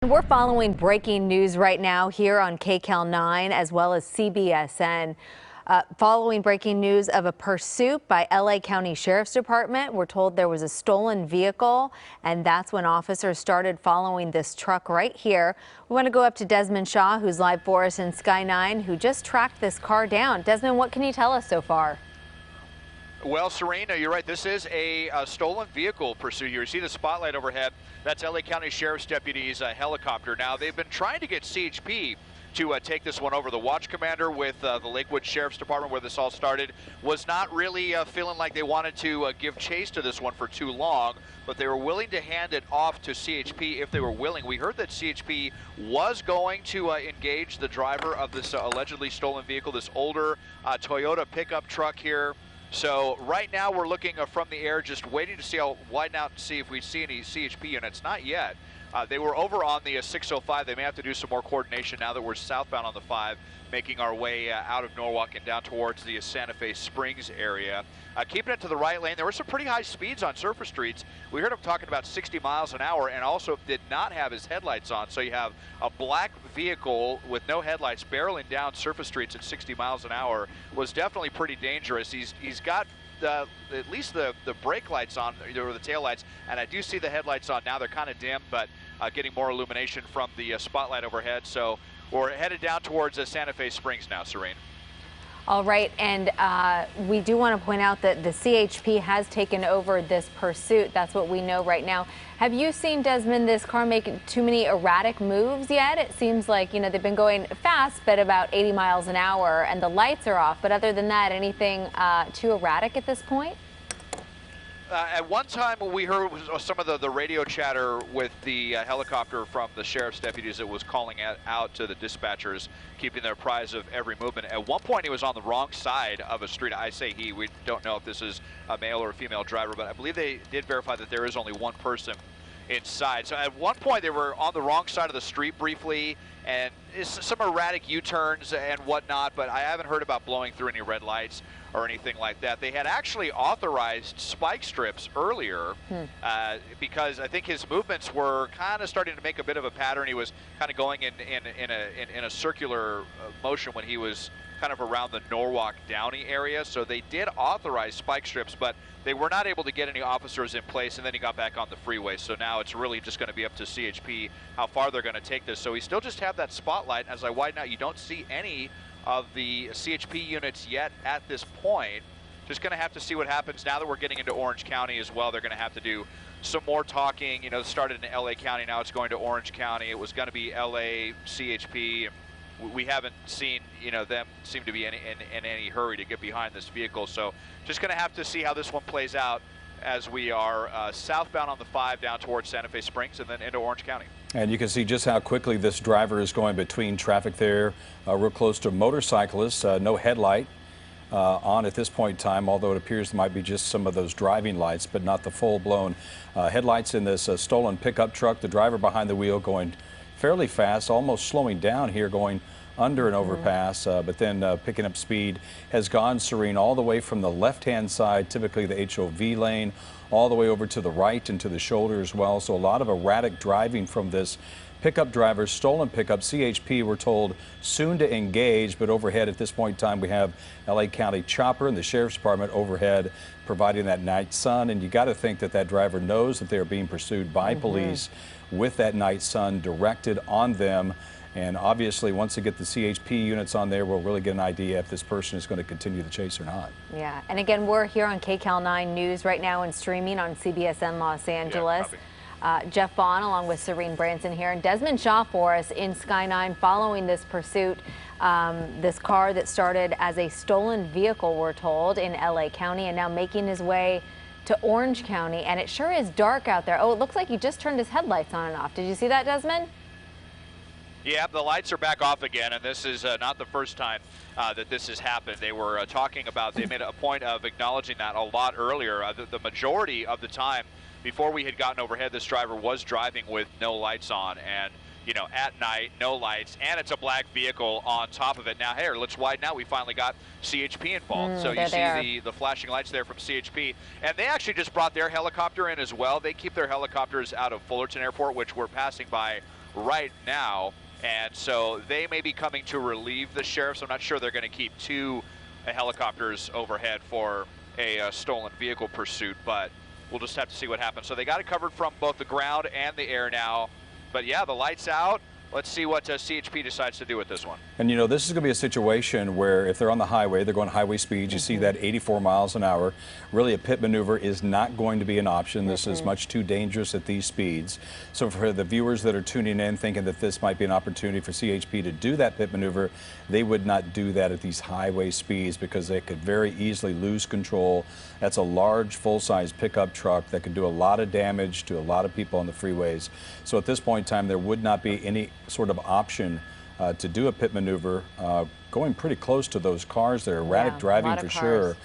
We're following breaking news right now here on KCAL 9 as well as CBSN. Following breaking news of a pursuit by LA County Sheriff's Department. We're told there was a stolen vehicle, and that's when officers started following this truck right here. We want to go up to Desmond Shaw, who's live for us in Sky 9, who just tracked this car down. Desmond, what can you tell us so far? Well, Serena, you're right. This is a stolen vehicle pursuit here. You see the spotlight overhead. That's LA County Sheriff's deputies' helicopter. Now, they've been trying to get CHP to take this one over. The watch commander with the Lakewood Sheriff's Department, where this all started, was not really feeling like they wanted to give chase to this one for too long, but they were willing to hand it off to CHP if they were willing. We heard that CHP was going to engage the driver of this allegedly stolen vehicle, this older Toyota pickup truck here. So right now we're looking from the air, just waiting to see how widen out and see if we see any CHP units. Not yet. They were over on the 605. They may have to do some more coordination now that we're southbound on the 5, making our way out of Norwalk and down towards the Santa Fe Springs area. Keeping it to the right lane, there were some pretty high speeds on surface streets. We heard him talking about 60 miles an hour and also did not have his headlights on. So you have a black vehicle with no headlights barreling down surface streets at 60 miles an hour. Was definitely pretty dangerous. He's got at least the brake lights on, or the tail lights, and I do see the headlights on now. They're kind of dim, but getting more illumination from the spotlight overhead. So we're headed down towards Santa Fe Springs now, Serene. All right, and we do want to point out that the CHP has taken over this pursuit. That's what we know right now. Have you seen, Desmond, this car make too many erratic moves yet? It seems like, you know, they've been going fast, but about 80 miles an hour, and the lights are off. But other than that, anything too erratic at this point? At one time, we heard some of the radio chatter with the helicopter from the sheriff's deputies that was calling out to the dispatchers, keeping their apprised of every movement. At one point, he was on the wrong side of a street. I say he. We don't know if this is a male or a female driver, but I believe they did verify that there is only one person inside. So at one point, they were on the wrong side of the street briefly, and some erratic U-turns and whatnot, but I haven't heard about blowing through any red lights or anything like that. They had actually authorized spike strips earlier because I think his movements were kind of starting to make a bit of a pattern. He was kind of going in a circular motion when he was kind of around the Norwalk Downey area. So they did authorize spike strips, but they were not able to get any officers in place, and then he got back on the freeway. So now it's really just going to be up to CHP how far they're going to take this. So we still just have that spotlight. As I widen out, you don't see any of the CHP units yet at this point. Just going to have to see what happens now that we're getting into Orange County as well. They're going to have to do some more talking. You know, it started in LA County, now it's going to Orange County. It was going to be LA CHP. We haven't seen, you know, them seem to be in any hurry to get behind this vehicle. So just going to have to see how this one plays out as we are southbound on the 5 down towards Santa Fe Springs and then into Orange County. And you can see just how quickly this driver is going between traffic there, real close to motorcyclists. No headlight on at this point in time, although it appears there might be just some of those driving lights, but not the full-blown headlights in this stolen pickup truck. The driver behind the wheel going fairly fast, almost slowing down here, going under an overpass, but then picking up speed, has gone, Serene, all the way from the left-hand side, typically the HOV lane, all the way over to the right and to the shoulder as well. So a lot of erratic driving from this pickup driver, stolen pickup. CHP, we're told, soon to engage, but overhead at this point in time, we have LA County Chopper and the Sheriff's Department overhead providing that night sun. And you got to think that that driver knows that they're being pursued by police with that night sun directed on them. And obviously, once they get the CHP units on there, we'll really get an idea if this person is going to continue the chase or not. Yeah, and again, we're here on KCAL 9 News right now and streaming on CBSN Los Angeles. Jeff Bond along with Serene Branson here, and Desmond Shaw for us in Sky 9 following this pursuit. This car that started as a stolen vehicle, we're told, in LA County and now making his way to Orange County. And it sure is dark out there. Oh, it looks like he just turned his headlights on and off. Did you see that, Desmond? Yeah, the lights are back off again, and this is not the first time that this has happened. They were talking about, they made a point of acknowledging that a lot earlier. The majority of the time, before we had gotten overhead, this driver was driving with no lights on, and, you know, at night, no lights, and it's a black vehicle on top of it. Now, here, let's widen out. We finally got CHP involved. So you see the flashing lights there from CHP, and they actually just brought their helicopter in as well. They keep their helicopters out of Fullerton Airport, which we're passing by right now. And so they may be coming to relieve the sheriffs. I'm not sure they're going to keep two helicopters overhead for a stolen vehicle pursuit, but we'll just have to see what happens. So they got it covered from both the ground and the air now. But yeah, the light's out. Let's see what CHP decides to do with this one. And you know, this is going to be a situation where if they're on the highway, they're going highway speeds. You see that 84 miles an hour. Really, a pit maneuver is not going to be an option. This is much too dangerous at these speeds. So for the viewers that are tuning in thinking that this might be an opportunity for CHP to do that pit maneuver, they would not do that at these highway speeds because they could very easily lose control. That's a large, full-size pickup truck that could do a lot of damage to a lot of people on the freeways. So at this point in time, there would not be any sort of option to do a pit maneuver going pretty close to those cars there. Erratic driving for sure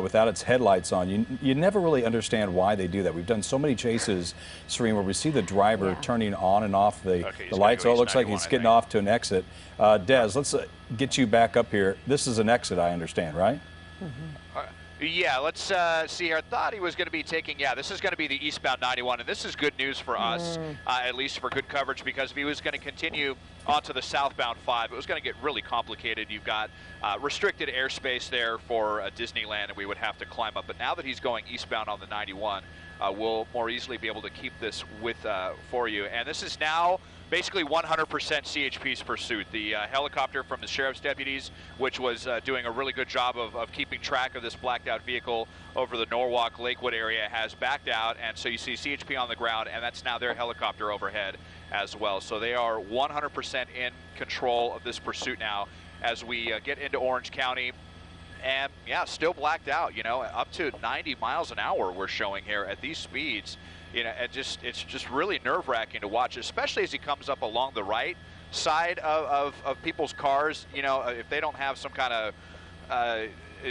without its headlights on. You never really understand why they do that. We've done so many chases, Serene, where we see the driver turning on and off the lights. Oh, it looks like he's getting off to an exit. Des, let's get you back up here. This is an exit, I understand, right? Yeah, let's see here. I thought he was going to be taking, this is going to be the eastbound 91, and this is good news for us, at least for good coverage, because if he was going to continue onto the southbound 5, it was going to get really complicated. You've got restricted airspace there for Disneyland, and we would have to climb up. But now that he's going eastbound on the 91, we'll more easily be able to keep this with for you. And this is now basically 100% CHP's pursuit. The helicopter from the sheriff's deputies, which was doing a really good job of keeping track of this blacked out vehicle over the Norwalk Lakewood area, has backed out, and so you see CHP on the ground, and that's now their helicopter overhead as well. So they are 100% in control of this pursuit now as we get into Orange County. And yeah, still blacked out, you know, up to 90 miles an hour we're showing here at these speeds. You know, it's just really nerve-wracking to watch, especially as he comes up along the right side of people's cars. You know, if they don't have some kind of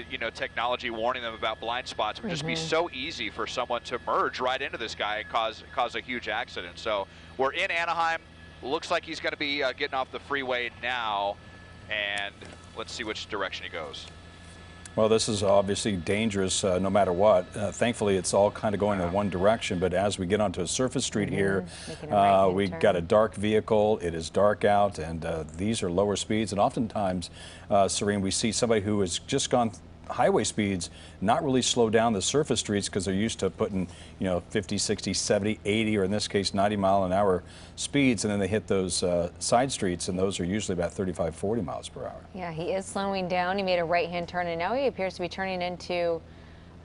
you know, technology warning them about blind spots, it would just be so easy for someone to merge right into this guy and cause a huge accident. So we're in Anaheim. Looks like he's going to be getting off the freeway now, and let's see which direction he goes. Well, this is obviously dangerous no matter what. Thankfully, it's all kind of going in one direction, but as we get onto a surface street here, we got a dark vehicle. It is dark out, and these are lower speeds. And oftentimes, Serene, we see somebody who has just gone highway speeds not really slow down the surface streets because they're used to putting, you know, 50, 60, 70, 80, or in this case 90 mile an hour speeds, and then they hit those side streets, and those are usually about 35, 40 miles per hour. Yeah, he is slowing down. He made a right-hand turn, and now he appears to be turning into,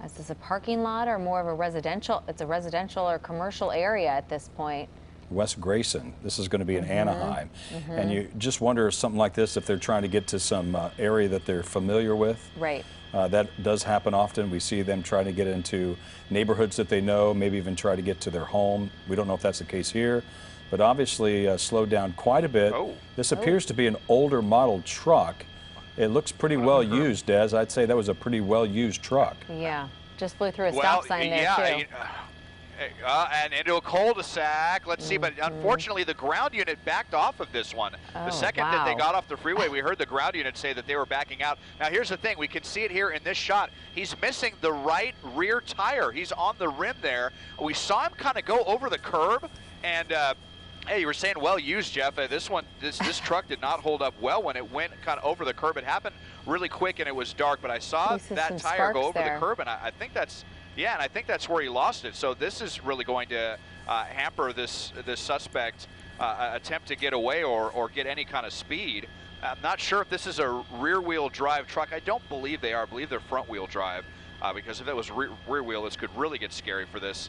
is this a parking lot or more of a residential? It's a residential or commercial area at this point. West Grayson. This is going to be in Anaheim. And you just wonder if something like this, if they're trying to get to some area that they're familiar with. Right. That does happen often. We see them trying to get into neighborhoods that they know, maybe even try to get to their home. We don't know if that's the case here, but obviously slowed down quite a bit. This appears to be an older model truck. It looks pretty well used, Des. I'd say that was a pretty well used truck. Yeah, just flew through a stop sign there too. And into a cul-de-sac. Let's see, but unfortunately the ground unit backed off of this one. The second that they got off the freeway, we heard the ground unit say that they were backing out. Now here's the thing, we can see it here in this shot. He's missing the right rear tire. He's on the rim there. We saw him kind of go over the curb, and hey, you were saying well used, Jeff. This truck did not hold up well when it went kind of over the curb. It happened really quick and it was dark, but I saw that tire go over the curb, and I think that's, yeah, and I think that's where he lost it. So this is really going to hamper this suspect attempt to get away or get any kind of speed. I'm not sure if this is a rear-wheel drive truck. I don't believe they are. I believe they're front-wheel drive, because if it was rear-wheel, this could really get scary for this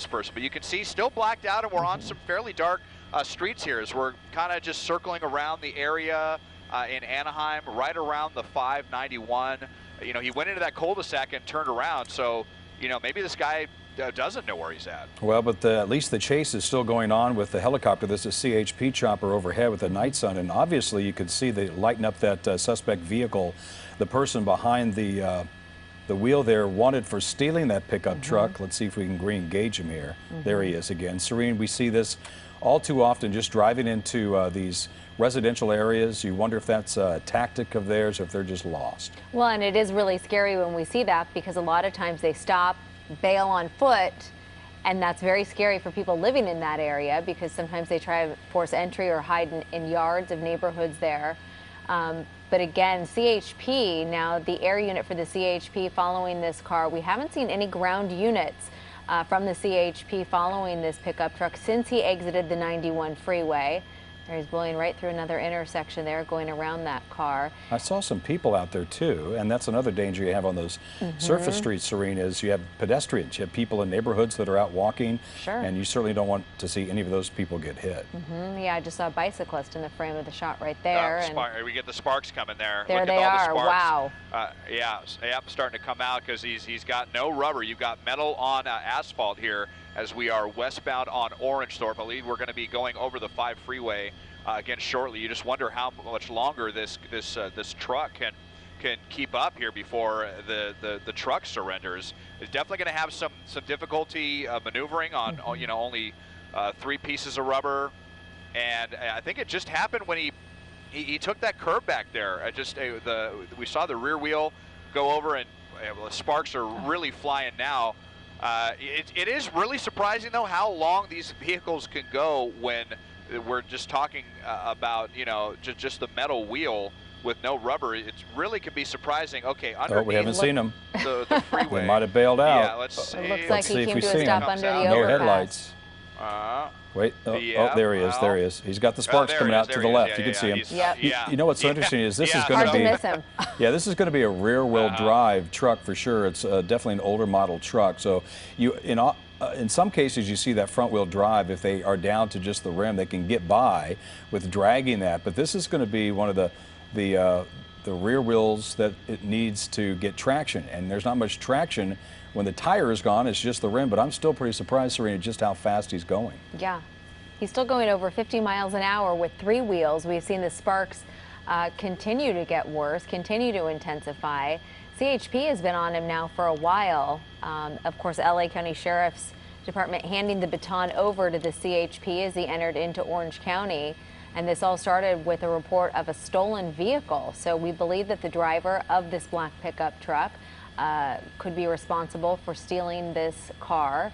person. But you can see still blacked out, and we're on some fairly dark streets here as we're kind of just circling around the area in Anaheim, right around the 591. You know, he went into that cul-de-sac and turned around, so you know, maybe this guy doesn't know where he's at. Well, but at least the chase is still going on with the helicopter. This is a CHP chopper overhead with a night sun, and obviously you could see they lighten up that suspect vehicle. The person behind the wheel there wanted for stealing that pickup truck. Let's see if we can re-engage him here. There he is again. Serene, we see this all too often, just driving into these residential areas. You wonder if that's a tactic of theirs or if they're just lost. Well, and it is really scary when we see that, because a lot of times they stop, bail on foot, And that's very scary for people living in that area because sometimes they try to force entry or hide in yards of neighborhoods there. But again, CHP, now the air unit for the CHP following this car, we haven't seen any ground units from the CHP following this pickup truck since he exited the 91 freeway. He's blowing right through another intersection there, going around that car. I saw some people out there too, and that's another danger you have on those surface streets, Serene, is you have pedestrians. You have people in neighborhoods that are out walking, and you certainly don't want to see any of those people get hit. Yeah, I just saw a bicyclist in the frame of the shot right there. And we get the sparks coming there. There they are. Wow. Yeah, starting to come out because he's got no rubber. You've got metal on asphalt here as we are westbound on Orangethorpe. I believe we're going to be going over the 5 freeway again shortly. You just wonder how much longer this truck can keep up here before the truck surrenders. It's definitely going to have some difficulty maneuvering on only 3 pieces of rubber, and I think it just happened when he took that curve back there. We saw the rear wheel go over, and the sparks are really flying now. It is really surprising, though, how long these vehicles can go when we're just talking about, just the metal wheel with no rubber. It really can be surprising. Okay, underneath. Oh, we haven't seen them. The freeway. They might have bailed out. Yeah, let's see. It looks like he came to a stop under the No overpass. headlights. Wait, oh, there he is, there he is. He's got the sparks coming out to the left. You can see him. You know what's so interesting is this is going to be, miss him. this is going to be a rear-wheel drive truck for sure. It's definitely an older model truck. So in some cases you see that front-wheel drive. If they are down to just the rim, they can get by with dragging that. But this is going to be one of the rear wheels that it needs to get traction, and there's not much traction when the tire is gone. It's just the rim, but I'm still pretty surprised, Serena, just how fast he's going. Yeah, he's still going over 50 miles an hour with 3 wheels. We've seen the sparks continue to get worse, continue to intensify. CHP has been on him now for a while. Of course, LA County Sheriff's Department handing the baton over to the CHP as he entered into Orange County. And this all started with a report of a stolen vehicle. So we believe that the driver of this black pickup truck could be responsible for stealing this car.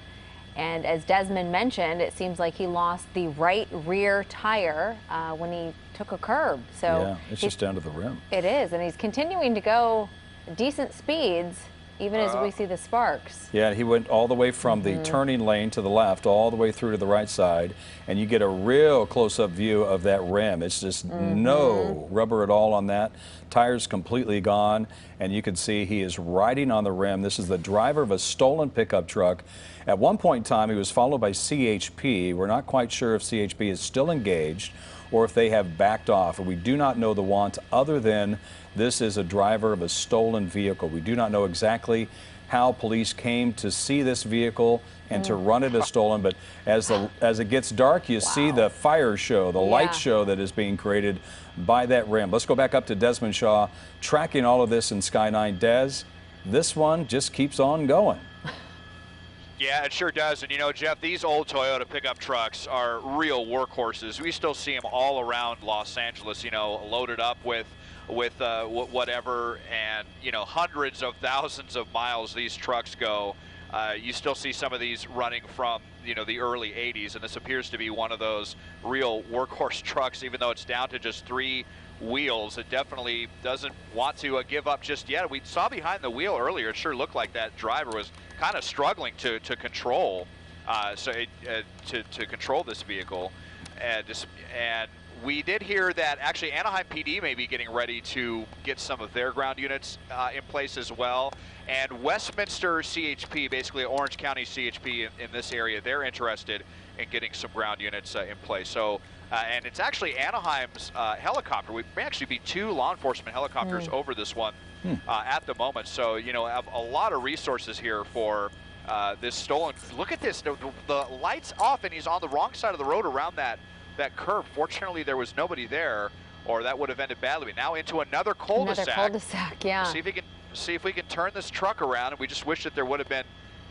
And as Desmond mentioned, it seems like he lost the right rear tire when he took a curb. So yeah, it's just down to the rim. It is, and he's continuing to go decent speeds, even as we see the sparks. Yeah, he went all the way from the turning lane to the left, all the way through to the right side, and you get a real close-up view of that rim. It's just no rubber at all on that. Tires completely gone, and you can see he is riding on the rim. This is the driver of a stolen pickup truck. At one point in time, he was followed by CHP. We're not quite sure if CHP is still engaged or if they have backed off. And we do not know the want other than this is a driver of a stolen vehicle. We do not know exactly how police came to see this vehicle and to run it as stolen, but as it gets dark, you see the fire show, the light show that is being created by that rim. Let's go back up to Desmond Shaw, tracking all of this in Sky 9. Des, this one just keeps on going. Yeah, it sure does. And Jeff, these old Toyota pickup trucks are real workhorses. We still see them all around Los Angeles, loaded up with whatever, and hundreds of thousands of miles these trucks go. You still see some of these running from the early 80s, and this appears to be one of those real workhorse trucks. Even though it's down to just 3 wheels, it definitely doesn't want to give up just yet. We saw behind the wheel earlier, it sure looked like that driver was kind of struggling to control to control this vehicle, and we did hear that actually Anaheim PD may be getting ready to get some of their ground units in place as well. And Westminster CHP, basically Orange County CHP in this area, they're interested in getting some ground units in place. So, and it's actually Anaheim's helicopter. We may actually be 2 law enforcement helicopters over this one at the moment. So, have a lot of resources here for this stolen. Look at this, the light's off, and he's on the wrong side of the road around that curve. Fortunately, there was nobody there, or that would have ended badly. Now into another cul-de-sac. Another cul-de-sac, yeah. See if we can turn this truck around, and we just wish that there would have been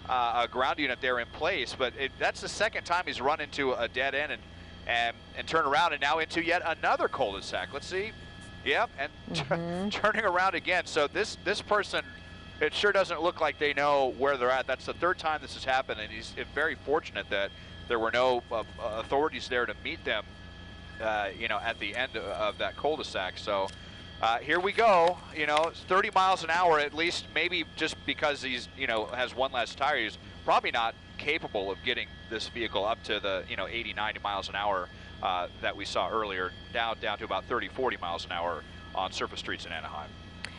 a ground unit there in place. But that's the second time he's run into a dead end and turn around, and now into yet another cul-de-sac. Let's see. Yep, and turning around again. So this person it sure doesn't look like they know where they're at. That's the third time this has happened, and he's very fortunate that there were no authorities there to meet them, you know, at the end of that cul-de-sac. So here we go. You know, it's 30 miles an hour at least. Maybe just because he's, you know, has one less tire, he's probably not capable of getting this vehicle up to the, you know, 80, 90 miles an hour that we saw earlier, down to about 30, 40 miles an hour on surface streets in Anaheim.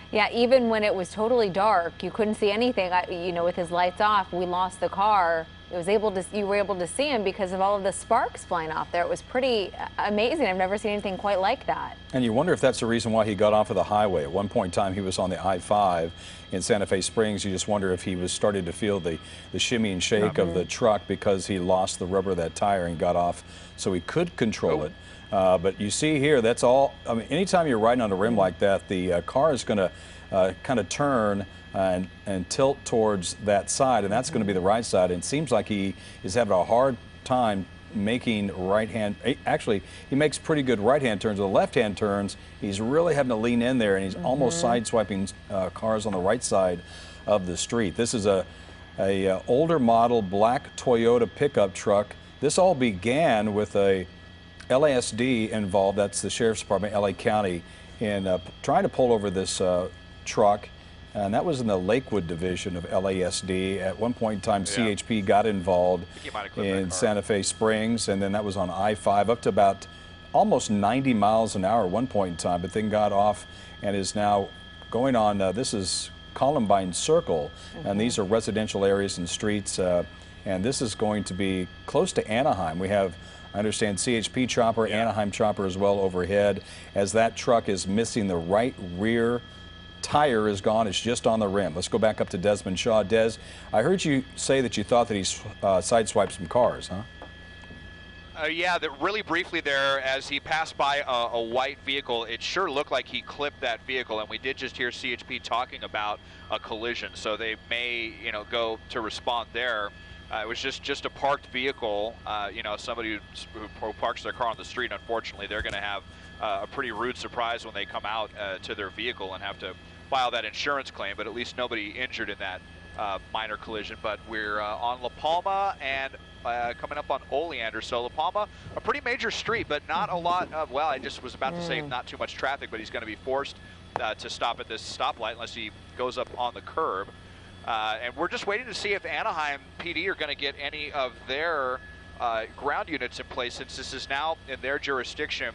Yeah, even when it was totally dark, you couldn't see anything. You know, with his lights off, we lost the car. You were able to see him because of all of the sparks flying off there. It was pretty amazing. I've never seen anything quite like that. And you wonder if that's the reason why he got off of the highway. At one point in time, he was on the I-5 in Santa Fe Springs. You just wonder if he was starting to feel the shimmy and shake of the truck because he lost the rubber of that tire and got off so he could control it. But you see here, that's all. I mean, anytime you're riding on a rim like that, the car is going to kind of turn and tilt towards that side, and that's going to be the right side. And it seems like he is having a hard time making right-hand. Actually, he makes pretty good right-hand turns. The left-hand turns, he's really having to lean in there, and he's almost side-swiping cars on the right side of the street. This is a older model black Toyota pickup truck. This all began with a LASD involved, that's the Sheriff's Department, LA County, in trying to pull over this truck, and that was in the Lakewood division of LASD. At one point in time, CHP got involved in Santa Fe Springs, and then that was on I-5 up to about almost 90 miles an hour at one point in time, but then got off and is now going on, this is Columbine Circle, and these are residential areas and streets, and this is going to be close to Anaheim. We have, I understand, CHP chopper, Anaheim chopper as well overhead, as that truck is missing the right rear tire is gone. It's just on the rim. Let's go back up to Desmond Shaw. Des, I heard you say that you thought that he sideswiped some cars, huh? Yeah, really briefly there, as he passed by a white vehicle, it sure looked like he clipped that vehicle, and we did just hear CHP talking about a collision, so they may, you know, go to respond there. It was just a parked vehicle. You know, somebody who parks their car on the street, unfortunately, they're going to have a pretty rude surprise when they come out to their vehicle and have to file that insurance claim, but at least nobody injured in that minor collision. But we're on La Palma and coming up on Oleander. So La Palma, a pretty major street, but not a lot of, well, I just was about to say not too much traffic, but he's going to be forced to stop at this stoplight unless he goes up on the curb. And we're just waiting to see if Anaheim PD are going to get any of their ground units in place, since this is now in their jurisdiction.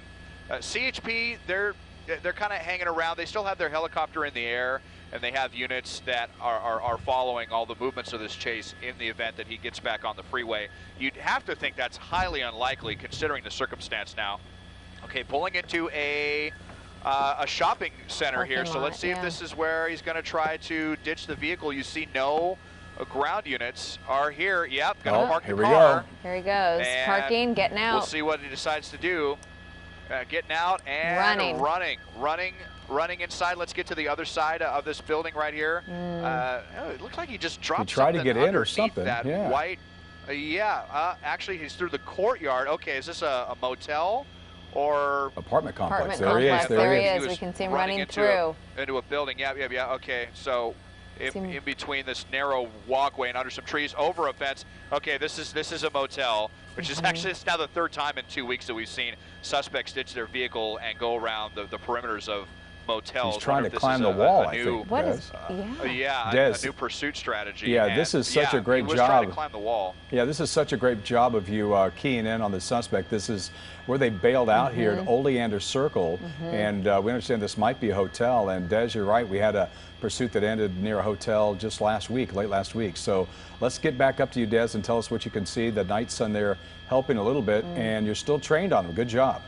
CHP, they're kind of hanging around. They still have their helicopter in the air, and they have units that are following all the movements of this chase in the event that he gets back on the freeway. You'd have to think that's highly unlikely considering the circumstance now. Okay, pulling into a shopping center here, so let's see if this is where he's going to try to ditch the vehicle. You see no ground units are here. Yep, going to park the car. Here he goes, parking, getting out. We'll see what he decides to do. Getting out and running inside. Let's get to the other side of this building right here. It looks like he just dropped something to get in or something. That white. Actually, he's through the courtyard. Okay, is this a motel or apartment complex? There he is. There he is. We can see him running through into a building. Yeah. Okay, so in between this narrow walkway and under some trees, over a fence. Okay, this is a motel, which is actually, it's now the third time in 2 weeks that we've seen suspects ditch their vehicle and go around the perimeters of motels. He's trying to climb the wall, I think. What is? A new pursuit strategy. Yeah, this is such a great job. Trying to climb the wall. Yeah, this is such a great job of you keying in on the suspect. This is where they bailed out here at Oleander Circle, and we understand this might be a hotel. And Des, you're right, we had a pursuit that ended near a hotel just late last week. So let's get back up to you, Des, and tell us what you can see. The night sun there helping a little bit, and you're still trained on them. Good job.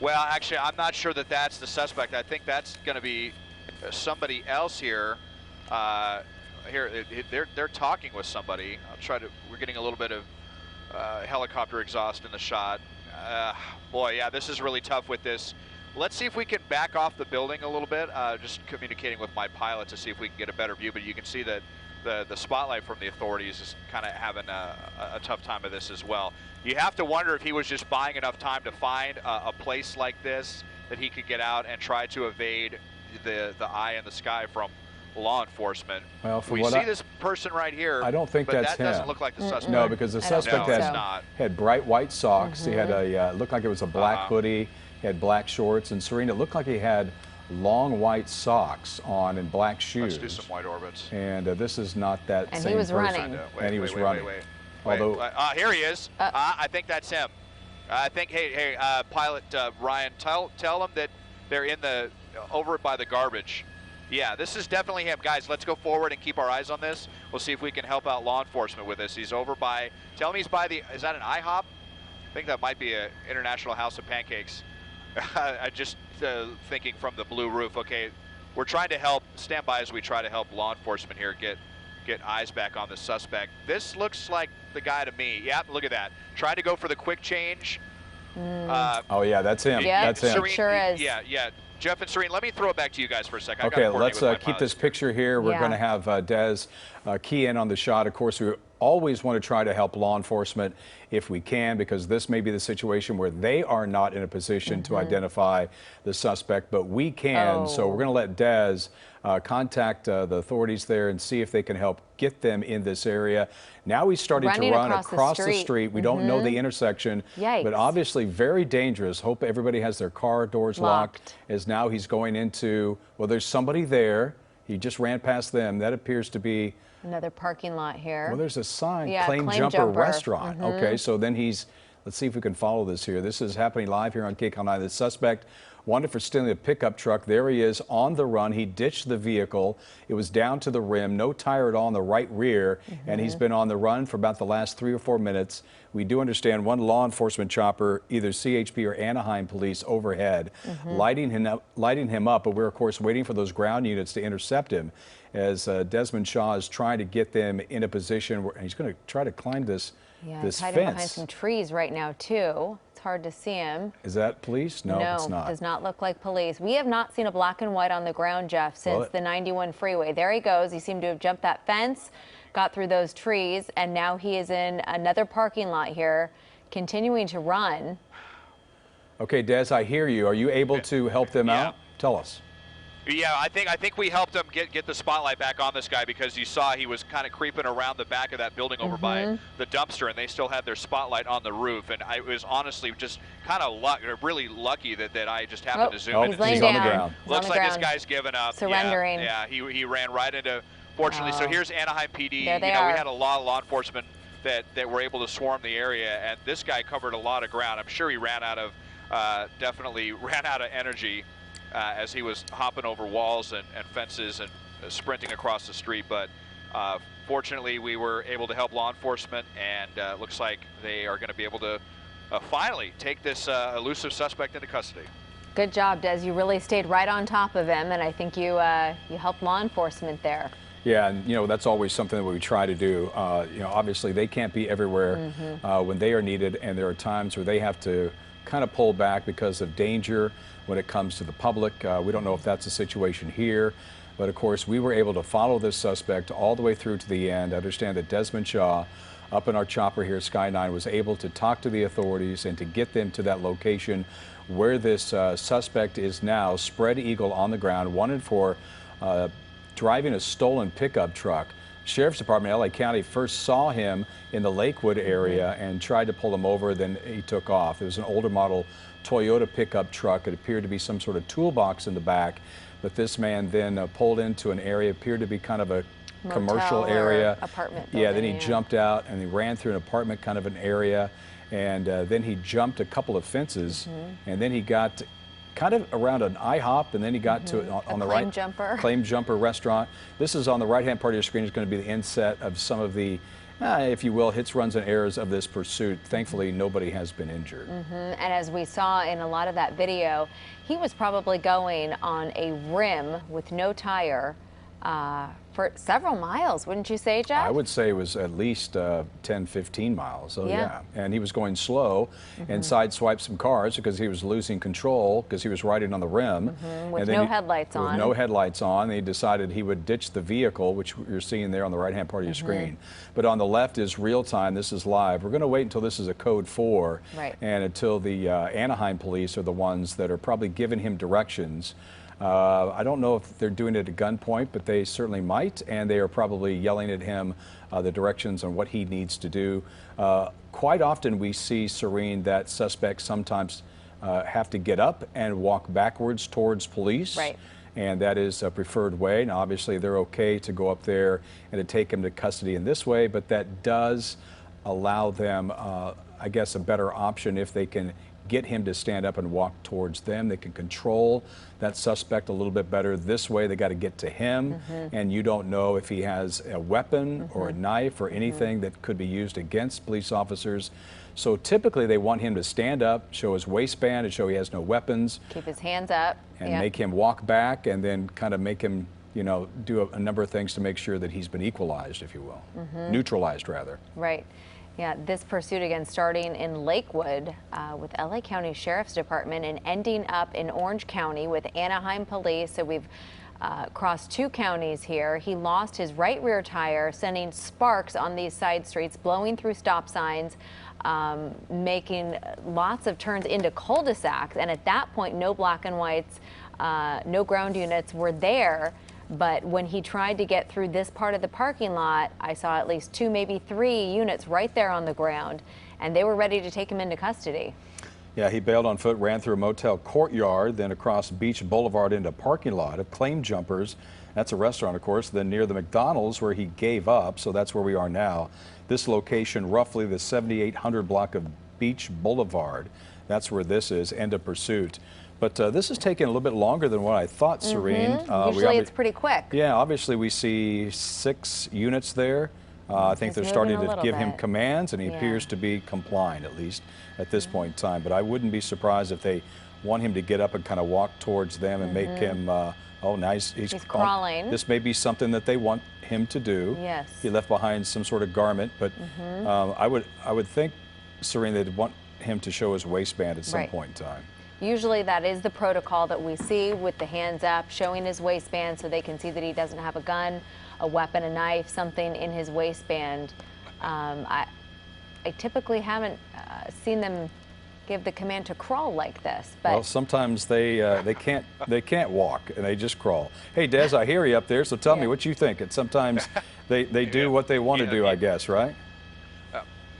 Well, actually, I'm not sure that that's the suspect. I think that's going to be somebody else here. They're talking with somebody. We're getting a little bit of helicopter exhaust in the shot. Boy, yeah, this is really tough with this. Let's see if we can back off the building a little bit. Just communicating with my pilot to see if we can get a better view. But you can see that the spotlight from the authorities is kind of having a tough time of this as well. You have to wonder if he was just buying enough time to find a place like this that he could get out and try to evade the eye in the sky from law enforcement. Well, from we what see this person right here. I don't think but that's that doesn't him. look like the suspect. No, because the suspect had bright white socks. He had a looked like it was a black hoodie. He had black shorts, and Serena, it looked like he had long white socks on and black shoes. Let's do some white orbits. And this is not that and same he was person. running. And he was running. Although, here he is. I think that's him. I think. Hey, pilot Ryan, tell them that they're in the over by the garbage. Yeah, this is definitely him. Guys, let's go forward and keep our eyes on this. We'll see if we can help out law enforcement with this. He's over by. Tell me he's by the. Is that an IHOP? I think that might be an International House of Pancakes. I just thinking from the blue roof. Okay, we're trying to help. Stand by as we try to help law enforcement here get eyes back on the suspect. This looks like the guy to me. Yep, look at that. Trying to go for the quick change. oh yeah, that's him. Yeah, that's him. Serene, sure is. Yeah. Jeff and Serene, let me throw it back to you guys for a second. Okay, let's keep this picture here. We're going to have Des key in on the shot. Of course, we always want to try to help law enforcement if we can, because this may be the situation where they are not in a position to identify the suspect, but we can. So we're going to let Des contact the authorities there and see if they can help get them in this area. Now he's starting to run across the street. We don't know the intersection, but obviously very dangerous. Hope everybody has their car doors locked, as now he's going into, well, there's somebody there. He just ran past them. That appears to be another parking lot here. Well, there's a sign, Claim Jumper Restaurant. Okay, so then let's see if we can follow this here. This is happening live here on KCAL 9. The suspect wanted for stealing a pickup truck. There he is on the run. He ditched the vehicle. It was down to the rim, no tire at all on the right rear, and he's been on the run for about the last 3 or 4 minutes. We do understand one law enforcement chopper, either CHP or Anaheim police overhead, lighting him up, but we're of course waiting for those ground units to intercept him as Desmond Shaw is trying to get them in a position where he's going to try to climb this fence. Hiding behind some trees right now too. It's hard to see him. Is that police? No, it's not. No, does not look like police. We have not seen a black and white on the ground, Jeff, since the 91 freeway. There he goes. He seemed to have jumped that fence, got through those trees, and now he is in another parking lot here, continuing to run. Okay, Des, I hear you. Are you able to help them out? Tell us. Yeah, I think we helped him get the spotlight back on this guy, because you saw he was kind of creeping around the back of that building over by the dumpster, and they still had their spotlight on the roof. And I was honestly just kind of really lucky that I just happened to zoom in. He's laying down. On the ground. Looks like this guy's given up. Surrendering. Yeah, he ran right into. Fortunately, so here's Anaheim PD. There they are. are. We had a lot of law enforcement that were able to swarm the area, and this guy covered a lot of ground. I'm sure he ran out of definitely ran out of energy. As he was hopping over walls and fences and sprinting across the street. But fortunately, we were able to help law enforcement, and looks like they are going to be able to finally take this elusive suspect into custody. Good job, Des. You really stayed right on top of him, and I think you helped law enforcement there. Yeah, and that's always something that we try to do. Obviously they can't be everywhere when they are needed, and there are times where they have to kind of pull back because of danger when it comes to the public. We don't know if that's the situation here, but of course we were able to follow this suspect all the way through to the end. I understand that Desmond Shaw, up in our chopper here at Sky 9, was able to talk to the authorities and to get them to that location where this suspect is now, spread eagle on the ground, wanted for driving a stolen pickup truck. Sheriff's Department, LA County, first saw him in the Lakewood area and tried to pull him over, then he took off. It was an older model Toyota pickup truck. It appeared to be some sort of toolbox in the back, but this man then pulled into an area, appeared to be kind of a commercial area. Apartment building, then he jumped out and he ran through an apartment kind of an area, and then he jumped a couple of fences, and then he got kind of around an IHOP, and then he got to on the right, Claim Jumper Restaurant. This is on the right-hand part of your screen. Is going to be the inset of some of the, if you will, hits, runs, and errors of this pursuit. Thankfully, nobody has been injured. And as we saw in a lot of that video, he was probably going on a rim with no tire, for several miles, wouldn't you say, Jeff? I would say it was at least 10, 15 miles. So yeah. And he was going slow and sideswiped some cars because he was losing control because he was riding on the rim. With no headlights on. With no headlights on. He decided he would ditch the vehicle, which you're seeing there on the right-hand part of your screen. But on the left is real time. This is live. We're going to wait until this is a code 4 and until the Anaheim police are the ones that are probably giving him directions. I don't know if they're doing it at gunpoint, but they certainly might, and they are probably yelling at him the directions on what he needs to do. Quite often we see, Serene, that suspects sometimes have to get up and walk backwards towards police. Right. And that is a preferred way. Now, obviously, they're okay to go up there and to take him to custody in this way, but that does allow them, I guess, a better option if they can get him to stand up and walk towards them. They can control that suspect a little bit better. This way, they got to get to him, and you don't know if he has a weapon or a knife or anything that could be used against police officers. So typically, they want him to stand up, show his waistband, and show he has no weapons. Keep his hands up. And make him walk back, and then kind of make him, you know, do a number of things to make sure that he's been equalized, if you will. Neutralized, rather. Right. Yeah, this pursuit again starting in Lakewood with LA County Sheriff's Department and ending up in Orange County with Anaheim Police. So we've crossed 2 counties here. He lost his right rear tire, sending sparks on these side streets, blowing through stop signs, making lots of turns into cul-de-sacs. And at that point, no black and whites, no ground units were there. But when he tried to get through this part of the parking lot, I saw at least 2, maybe 3 units right there on the ground, and they were ready to take him into custody. Yeah, he bailed on foot, ran through a motel courtyard, then across Beach Boulevard into a parking lot of Claim Jumpers. That's a restaurant, of course, then near the McDonald's where he gave up, so that's where we are now. This location, roughly the 7800 block of Beach Boulevard. That's where this is, end of pursuit. But this is taking a little bit longer than what I thought, Serene. Usually it's pretty quick. Yeah, obviously we see 6 units there. I think they're starting to give him commands, and he appears to be complying, at least at this point in time. But I wouldn't be surprised if they want him to get up and kind of walk towards them and make him, oh, nice. He's crawling. This may be something that they want him to do. Yes. He left behind some sort of garment, but I would think, Serene, they'd want him to show his waistband at some point in time. Usually that is the protocol that we see, with the hands up, showing his waistband so they can see that he doesn't have a gun, a weapon, a knife, something in his waistband. I typically haven't seen them give the command to crawl like this. But well, sometimes they can't walk and they just crawl. Hey, Des, I hear you up there, so tell me what you think. And sometimes they do what they want to do, I guess, right?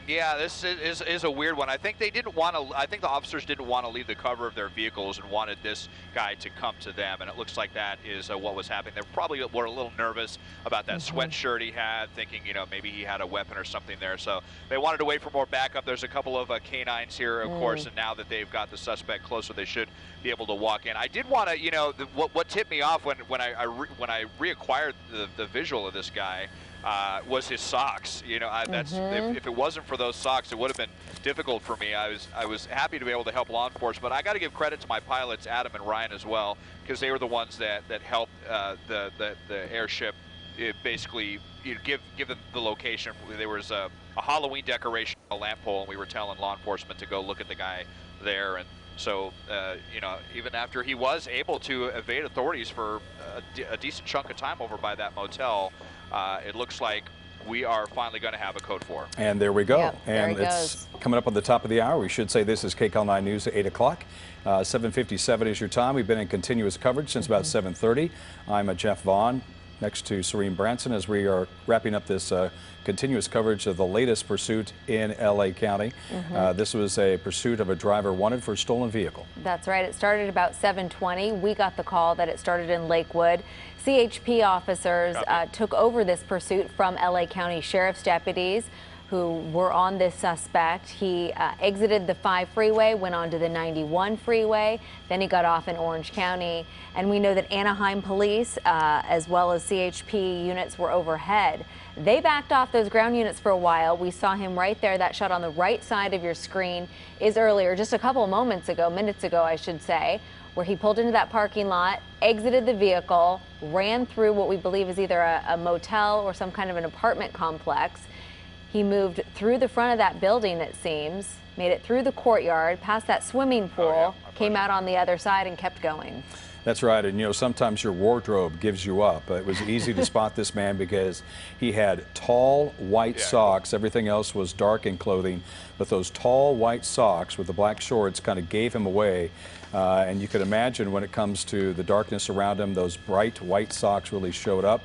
Yeah, this is a weird one. I think they didn't want to. I think the officers didn't want to leave the cover of their vehicles and wanted this guy to come to them. And it looks like that is what was happening. They probably were a little nervous about that sweatshirt he had, thinking, you know, maybe he had a weapon or something there. So they wanted to wait for more backup. There's a couple of canines here, of course, and now that they've got the suspect closer, they should be able to walk in. I did want to, you know, what tipped me off when I reacquired the visual of this guy. Was his socks. You know, if it wasn't for those socks, it would have been difficult for me. I was happy to be able to help law enforcement, but I got to give credit to my pilots, Adam and Ryan, as well, because they were the ones that helped the airship basically, you know, give them the location. There was a Halloween decoration, a lamp pole, and we were telling law enforcement to go look at the guy there. And so, you know, even after he was able to evade authorities for a decent chunk of time over by that motel, it looks like we are finally going to have a code 4. And there we go. Yep, and it's coming up on the top of the hour. We should say this is KCAL 9 News at 8 o'clock. 7:57 is your time. We've been in continuous coverage since about 7:30. I'm Jeff Vaughn, next to Serene Branson, as we are wrapping up this continuous coverage of the latest pursuit in LA County. This was a pursuit of a driver wanted for a stolen vehicle. That's right. It started about 7:20. We got the call that it started in Lakewood. CHP officers took over this pursuit from LA County Sheriff's deputies. who were on this suspect. He exited the 5 freeway, went onto the 91 freeway, then he got off in Orange County. And we know that Anaheim police, as well as CHP units, were overhead. They backed off those ground units for a while. We saw him right there. That shot on the right side of your screen is earlier, just a couple of minutes ago, I should say, where he pulled into that parking lot, exited the vehicle, ran through what we believe is either a motel or some kind of an apartment complex. He moved through the front of that building, it seems, made it through the courtyard, past that swimming pool, came out on the other side and kept going. That's right, and sometimes your wardrobe gives you up. It was easy to spot this man because he had tall white socks. Everything else was dark in clothing, but those tall white socks with the black shorts kind of gave him away. And you could imagine when it comes to the darkness around him, those bright white socks really showed up.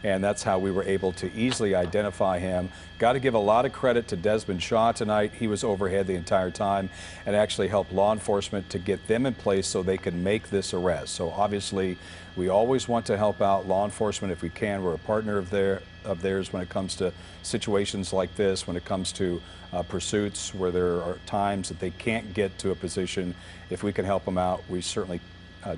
And that's how we were able to easily identify him. Got to give a lot of credit to Desmond Shaw tonight. He was overhead the entire time and actually helped law enforcement to get them in place so they could make this arrest. So obviously, we always want to help out law enforcement if we can. We're a partner of theirs when it comes to situations like this, when it comes to pursuits where there are times that they can't get to a position. If we can help them out, we certainly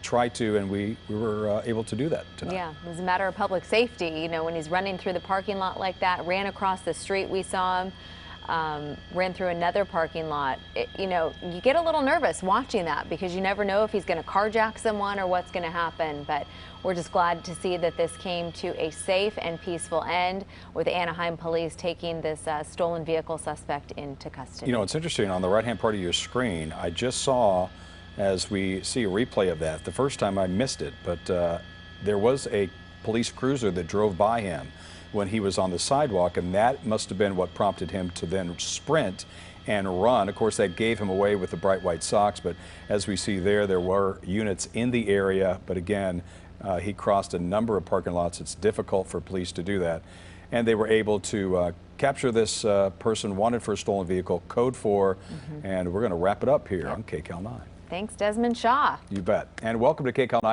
try to, and we were able to do that tonight. Yeah, it was a matter of public safety. When he's running through the parking lot like that, ran across the street, we saw him, ran through another parking lot. You get a little nervous watching that because you never know if he's going to carjack someone or what's going to happen. But we're just glad to see that this came to a safe and peaceful end with Anaheim police taking this stolen vehicle suspect into custody. It's interesting. On the right-hand part of your screen, I just saw, as we see a replay of that, the first time I missed it, but there was a police cruiser that drove by him when he was on the sidewalk, and that must have been what prompted him to then sprint and run. Of course, that gave him away with the bright white socks, but as we see there were units in the area, but again, he crossed a number of parking lots. It's difficult for police to do that, and they were able to capture this person wanted for a stolen vehicle, code 4, and we're going to wrap it up here on KCAL 9. Thanks, Desmond Shaw. You bet. And welcome to KCAL 9.